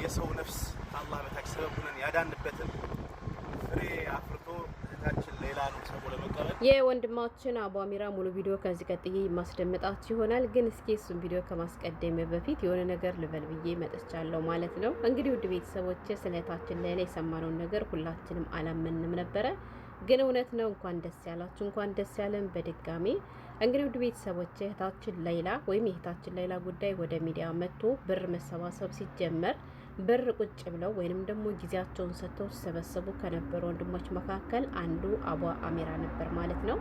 የሰው ነፍስ አላህ በታች ሰበቡን ያዳንበትን ፍሬ አፍርቶ እህታችን ሌላን ሰው ለመቀበል የወንድማችን አቡ አሚራ ሙሉ ቪዲዮ ከዚህ ቀጥዬ ማስደምጣችሁ ይሆናል። ግን እስኪ እሱን ቪዲዮ ከማስቀደም በፊት የሆነ ነገር ልበል ብዬ መጥቻለሁ ማለት ነው። እንግዲህ ውድ ቤተሰቦች ስለ እህታችን ሌላ የሰማነውን ነገር ሁላችንም አላመንም ነበረ። ግን እውነት ነው። እንኳን ደስ ያላችሁ፣ እንኳን ደስ ያለን በድጋሚ። እንግዲህ ውድ ቤተሰቦች እህታችን ሌላ ወይም የእህታችን ሌላ ጉዳይ ወደ ሚዲያ መጥቶ ብር መሰባሰብ ሲጀመር ብር ቁጭ ብለው ወይንም ደግሞ ጊዜያቸውን ሰጥተው ሲሰበሰቡ ከነበሩ ወንድሞች መካከል አንዱ አቡ አሚራ ነበር ማለት ነው።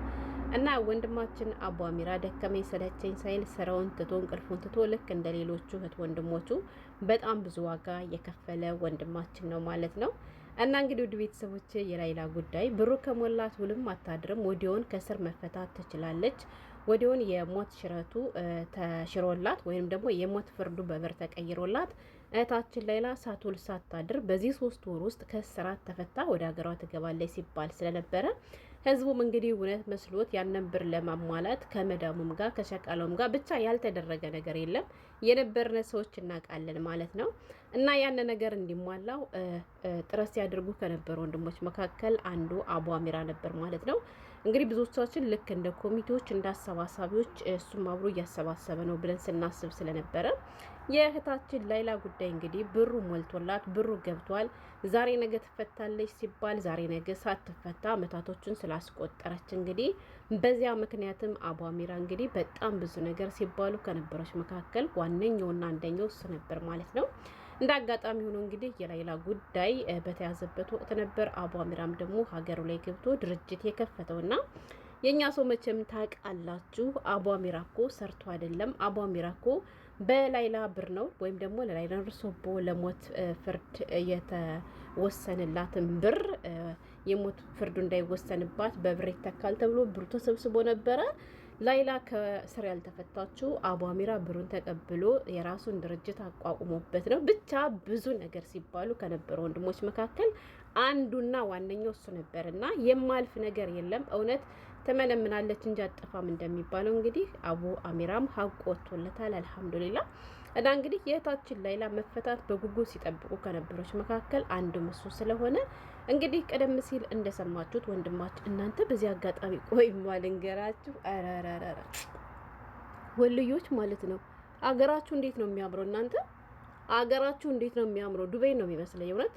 እና ወንድማችን አቡ አሚራ ደከመኝ ሰለቸኝ ሳይል ስራውን ትቶ እንቅልፉን ትቶ ልክ እንደ ሌሎቹ እህት ወንድሞቹ በጣም ብዙ ዋጋ የከፈለ ወንድማችን ነው ማለት ነው። እና እንግዲህ ውድ ቤተሰቦች የላይላ ጉዳይ ብሩ ከሞላት ውልም አታድርም። ወዲያውን ከስር መፈታት ትችላለች። ወዲያውን የሞት ሽረቱ ተሽሮላት ወይም ደግሞ የሞት ፍርዱ በብር ተቀይሮላት እህታችን ላይላ ሳትውል ሳታድር በዚህ 3 ወር ውስጥ ከስራት ተፈታ ወደ ሀገሯ ትገባለች ሲባል ስለነበረ ህዝቡም እንግዲህ እውነት መስሎት ያንን ብር ለማሟላት ከመዳሙም ጋር ከሸቃለውም ጋር ብቻ ያልተደረገ ነገር የለም። የነበርነ ሰዎች እናውቃለን ማለት ነው። እና ያን ነገር እንዲሟላው ጥረት ሲያደርጉ ከነበሩ ወንድሞች መካከል አንዱ አቡ አሚራ ነበር ማለት ነው። እንግዲህ ብዙዎቻችን ልክ እንደ ኮሚቴዎች እንደ አሰባሳቢዎች እሱም አብሮ እያሰባሰበ ነው ብለን ስናስብ ስለነበረ የእህታችን ላይላ ጉዳይ እንግዲህ ብሩ ሞልቶላት ብሩ ገብቷል። ዛሬ ነገ ትፈታለች ሲባል ዛሬ ነገ ሳትፈታ አመታቶችን ስላስቆጠረች እንግዲህ በዚያ ምክንያትም አቡ አሚራ እንግዲህ በጣም ብዙ ነገር ሲባሉ ከነበሮች መካከል ዋነኛውና አንደኛው እሱ ነበር ማለት ነው። እንደ አጋጣሚ ሆኖ እንግዲህ የላይላ ጉዳይ በተያዘበት ወቅት ነበር አቡ አሚራም ደግሞ ሀገሩ ላይ ገብቶ ድርጅት የከፈተውና የኛ ሰው መቼም ታውቃላችሁ፣ አቡ አሚራ እኮ ሰርቶ አይደለም። አቡ አሚራ እኮ በላይላ ብር ነው ወይም ደግሞ ለላይላ ርሶቦ ለሞት ፍርድ የተወሰነላትን ብር የሞት ፍርዱ እንዳይወሰንባት በብር ይተካል ተብሎ ብሩ ተሰብስቦ ነበረ። ላይላ ከስር ያልተፈታችው አቡ አሚራ ብሩን ተቀብሎ የራሱን ድርጅት አቋቁሞበት ነው። ብቻ ብዙ ነገር ሲባሉ ከነበሩ ወንድሞች መካከል አንዱና ዋነኛው እሱ ነበርና የማልፍ ነገር የለም። እውነት ተመለምናለች እንጂ አጠፋም እንደሚባለው እንግዲህ አቡ አሚራም ሀቅ ወጥቶለታል። አልሐምዱሊላህ። እና እንግዲህ የእህታችን ላይላ መፈታት በጉጉት ሲጠብቁ ከነበሮች መካከል አንዱ እሱ ስለሆነ እንግዲህ ቀደም ሲል እንደሰማችሁት ወንድማችን እናንተ በዚህ አጋጣሚ ቆይማ ልንገራችሁ፣ አራራራ ወልዮች ማለት ነው። አገራችሁ እንዴት ነው የሚያምረው እናንተ! አገራችሁ እንዴት ነው የሚያምረው! ዱባይ ነው የሚመስለኝ እውነት።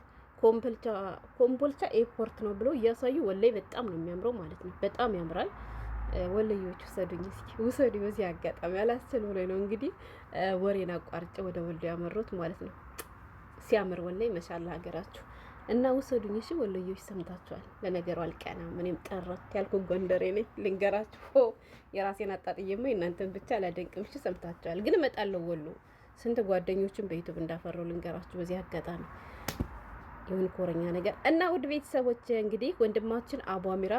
ኮምቦልቻ ኤርፖርት ነው ብለው እያሳዩ ወላይ በጣም ነው የሚያምረው ማለት ነው። በጣም ያምራል። ወለዮች ውሰዱኝ እስኪ ውሰዱ። በዚህ አጋጣሚ አላስችል ብሎኝ ነው እንግዲህ ወሬን አቋርጬ ወደ ወልዶ ያመሩት ማለት ነው። ሲያምር ወላይ መሻላ ሀገራችሁ እና ውሰዱኝ እሺ ወለዮች። ሰምታችኋል። ለነገሩ አልቀና ምንም ጠራት ያልኩ ጎንደሬ ነኝ ልንገራችሁ። የራሴን አጣጥዬማ እናንተን ብቻ አላደንቅም። እሺ ሰምታችኋል። ግን እመጣለሁ ወሎ። ስንት ጓደኞችን በዩቲዩብ እንዳፈራው ልንገራችሁ በዚህ አጋጣሚ የሆነ ኮረኛ ነገር እና ውድ ቤተሰቦች እንግዲህ ወንድማችን አቡ አሚራ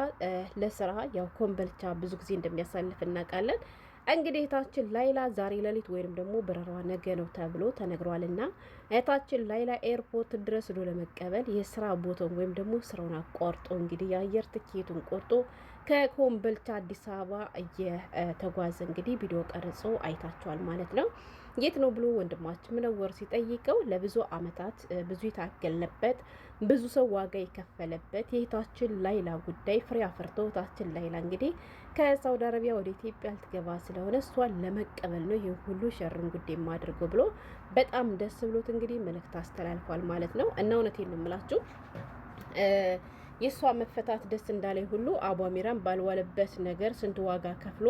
ለስራ ያው ኮምቦልቻ ብዙ ጊዜ እንደሚያሳልፍ እናውቃለን። እንግዲህ እህታችን ላይላ ዛሬ ሌሊት ወይንም ደግሞ በረራዋ ነገ ነው ተብሎ ተነግሯልና እህታችን ላይላ ኤርፖርት ድረስ ሄዶ ለመቀበል የስራ ቦታውን ወይም ደግሞ ስራውን አቋርጦ እንግዲህ የአየር ትኬቱን ቆርጦ ከኮምቦልቻ አዲስ አበባ እየተጓዘ እንግዲህ ቪዲዮ ቀርጾ አይታችኋል ማለት ነው። የት ነው ብሎ ወንድማችን ምነወር ሲጠይቀው ለብዙ አመታት ብዙ የታገልንበት ብዙ ሰው ዋጋ የከፈለበት የእህታችን ላይላ ጉዳይ ፍሬ አፍርቶ እህታችን ላይላ እንግዲህ ከሳውዲ አረቢያ ወደ ኢትዮጵያ ልትገባ ስለሆነ እሷን ለመቀበል ነው ይህ ሁሉ ሸርን ጉዳይ የማድርገው ብሎ በጣም ደስ ብሎት እንግዲህ መልእክት አስተላልፏል ማለት ነው። እና እውነቴን ነው የምላችሁ የእሷ መፈታት ደስ እንዳላይ ሁሉ አቡ አሚራም ባልዋለበት ነገር ስንት ዋጋ ከፍሎ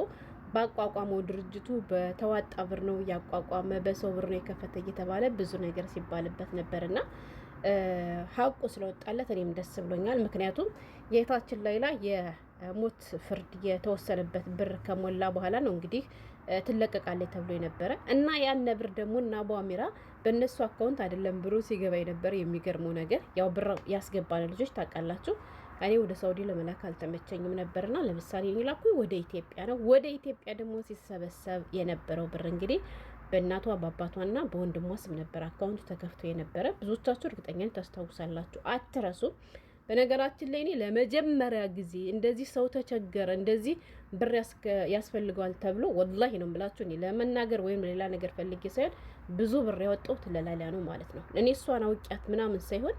ባቋቋመው ድርጅቱ በተዋጣ ብር ነው ያቋቋመ፣ በሰው ብር ነው የከፈተ እየተባለ ብዙ ነገር ሲባልበት ነበርና ሀቁ ስለወጣለት እኔም ደስ ብሎኛል። ምክንያቱም የእህታችን ላይላ የሞት ፍርድ የተወሰነበት ብር ከሞላ በኋላ ነው እንግዲህ ትለቀቃለች ተብሎ የነበረ እና ያን ብር ደግሞ እና አቡ አሚራ በእነሱ አካውንት አይደለም ብሩ ሲገባ የነበረ። የሚገርመው ነገር ያው ብር ያስገባለ ልጆች ታውቃላችሁ። እኔ ወደ ሳውዲ ለመላክ አልተመቸኝም ነበርና ለምሳሌ ላኩ ወደ ኢትዮጵያ ነው። ወደ ኢትዮጵያ ደግሞ ሲሰበሰብ የነበረው ብር እንግዲህ በእናቷ በአባቷና በወንድሟ ስም ነበር አካውንቱ ተከፍቶ የነበረ። ብዙዎቻችሁ እርግጠኛ ታስታውሳላችሁ፣ አትረሱ። በነገራችን ላይ እኔ ለመጀመሪያ ጊዜ እንደዚህ ሰው ተቸገረ እንደዚህ ብር ያስፈልገዋል ተብሎ ወላሂ ነው የምላችሁ እኔ ለመናገር ወይም ሌላ ነገር ፈልጌ ሳይሆን ብዙ ብር ያወጣሁት ለላላ ነው ማለት ነው። እኔ እሷን አውቂያት ምናምን ሳይሆን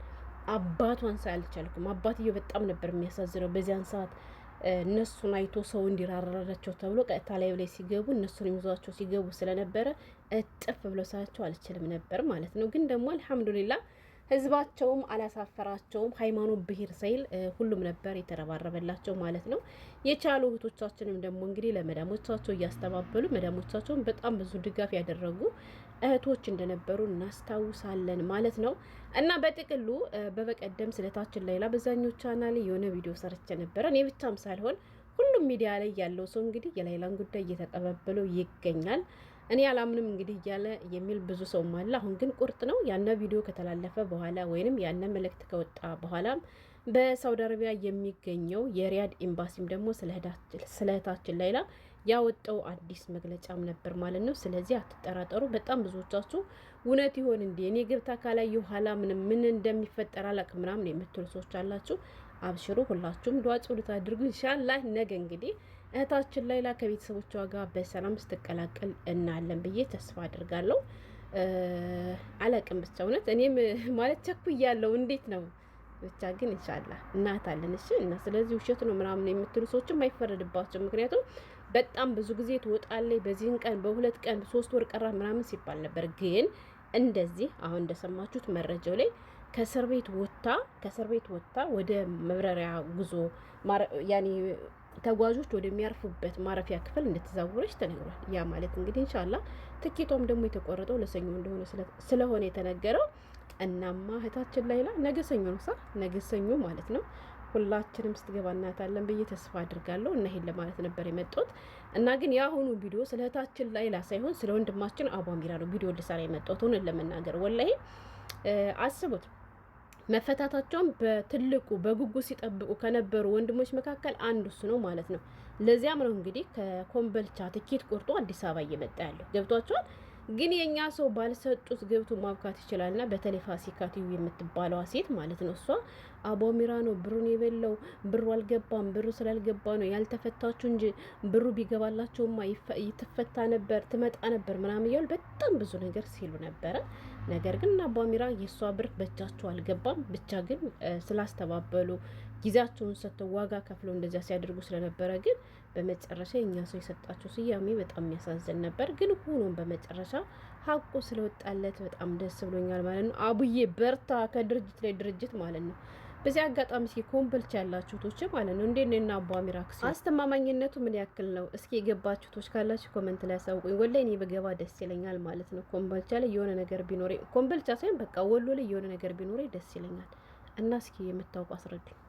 አባቷን ሳይ አልቻልኩም። አባትየው በጣም ነበር የሚያሳዝነው በዚያን ሰዓት እነሱን አይቶ ሰው እንዲራራላቸው ተብሎ ቀጥታ ላይ ሲገቡ እነሱን የሚዟቸው ሲገቡ ስለነበረ እጥፍ ብሎ ሳያቸው አልችልም ነበር ማለት ነው። ግን ደግሞ አልሐምዱሊላህ ህዝባቸውም አላሳፈራቸውም። ሃይማኖት ብሄር ሳይል ሁሉም ነበር የተረባረበላቸው ማለት ነው። የቻሉ እህቶቻችንም ደግሞ እንግዲህ ለመዳሞቻቸው እያስተባበሉ መዳሞቻቸውን በጣም ብዙ ድጋፍ ያደረጉ እህቶች እንደነበሩ እናስታውሳለን ማለት ነው። እና በጥቅሉ በበቀደም ስለታችን ላይላ በዛኞች ቻናል የሆነ ቪዲዮ ሰርቼ ነበረ። እኔ ብቻም ሳልሆን ሁሉም ሚዲያ ላይ ያለው ሰው እንግዲህ የላይላን ጉዳይ እየተቀባበለው ይገኛል። እኔ አላምንም እንግዲህ እያለ የሚል ብዙ ሰውም አለ። አሁን ግን ቁርጥ ነው። ያነ ቪዲዮ ከተላለፈ በኋላ ወይንም ያነ መልእክት ከወጣ በኋላም በሳውዲ አረቢያ የሚገኘው የሪያድ ኤምባሲም ደግሞ ስለ እህታችን ላይላ ያወጣው አዲስ መግለጫም ነበር ማለት ነው። ስለዚህ አትጠራጠሩ። በጣም ብዙዎቻችሁ እውነት ይሆን እንዴ እኔ ገብታ ካላይ የኋላ ምን እንደሚፈጠር አላቅም ምናምን የምትሉ ሰዎች አላችሁ። አብሽሩ፣ ሁላችሁም ዱዓ ጸሎት አድርጉ። ኢንሻአላህ ነገ እንግዲህ እህታችን ላይላ ከቤተሰቦቿ ጋር በሰላም ስትቀላቀል እናያለን ብዬ ተስፋ አድርጋለሁ። አላቅም ብቻ እውነት እኔም ማለት ቸኩያለሁ። እንዴት ነው ብቻ ግን ኢንሻአላህ እናታለን። እሺ እና ስለዚህ ውሸት ነው ምናምን የምትሉ ሰዎችም አይፈረድባቸው። ምክንያቱም በጣም ብዙ ጊዜ ትወጣለች በዚህን ቀን በሁለት ቀን 3 ወር ቀራ ምናምን ሲባል ነበር። ግን እንደዚህ አሁን እንደሰማችሁት መረጃው ላይ ከእስር ቤት ወጥታ ወደ መብረሪያ ጉዞ ያኔ ተጓዦች ወደሚያርፉበት ማረፊያ ክፍል እንደተዛወረች ተነግሯል። ያ ማለት እንግዲህ ኢንሻአላህ ትኬቷም ደግሞ የተቆረጠው ለሰኞ እንደሆነ ስለሆነ የተነገረው። እናማ እህታችን ላይላ ነገ ሰኞ ነው ነገ ሰኞ ማለት ነው። ሁላችንም ስትገባ እናታለን ብዬ ተስፋ አድርጋለሁ። እና ይሄን ለማለት ነበር የመጣሁት። እና ግን የአሁኑ ቪዲዮ ስለ እህታችን ላይላ ሳይሆን ስለ ወንድማችን አቡ አሚራ ነው ቪዲዮ ልሰራ የመጣሁት። ሆነን ለመናገር ወላሂ አስቡት መፈታታቸውን በትልቁ በጉጉት ሲጠብቁ ከነበሩ ወንድሞች መካከል አንዱ እሱ ነው ማለት ነው። ለዚያም ነው እንግዲህ ከኮምበልቻ ትኬት ቆርጦ አዲስ አበባ እየመጣ ያለው ገብቷቸዋል። ግን የኛ ሰው ባልሰጡት ገብቶ ማብካት ይችላልና በተለይ ፋሲካ ቲዩ የምትባለዋ ሴት ማለት ነው እሷ አቡ አሚራ ነው ብሩን የበለው ብሩ አልገባም ብሩ ስላልገባ ነው ያልተፈታችሁ እንጂ ብሩ ቢገባላቸውማ ይተፈታ ነበር ትመጣ ነበር ምናምን እያሉ በጣም ብዙ ነገር ሲሉ ነበረ። ነገር ግን አቡ አሚራ የእሷ ብር በእጃቸው አልገባም። ብቻ ግን ስላስተባበሉ ጊዜያቸውን ሰጥተው ዋጋ ከፍለው እንደዚያ ሲያደርጉ ስለነበረ ግን በመጨረሻ የኛ ሰው የሰጣቸው ስያሜ በጣም የሚያሳዝን ነበር። ግን ሆኖም በመጨረሻ ሀቁ ስለወጣለት በጣም ደስ ብሎኛል ማለት ነው። አቡዬ በርታ፣ ከድርጅት ላይ ድርጅት ማለት ነው። በዚህ አጋጣሚ እስኪ ኮምቦልቻ ያላችሁ ቶች ማለት ነው እንዴት ነና አቡ አሚራ አስተማማኝነቱ ምን ያክል ነው? እስኪ የገባችሁ ቶች ካላችሁ ኮሜንት ላይ አሳውቁኝ። ወላሂ እኔ በገባ ደስ ይለኛል ማለት ነው። ኮምቦልቻ ላይ የሆነ ነገር ቢኖር ኮምቦልቻ ሳይሆን በቃ ወሎ ላይ የሆነ ነገር ቢኖር ደስ ይለኛል። እና እስኪ የምታውቁ አስረዱኝ።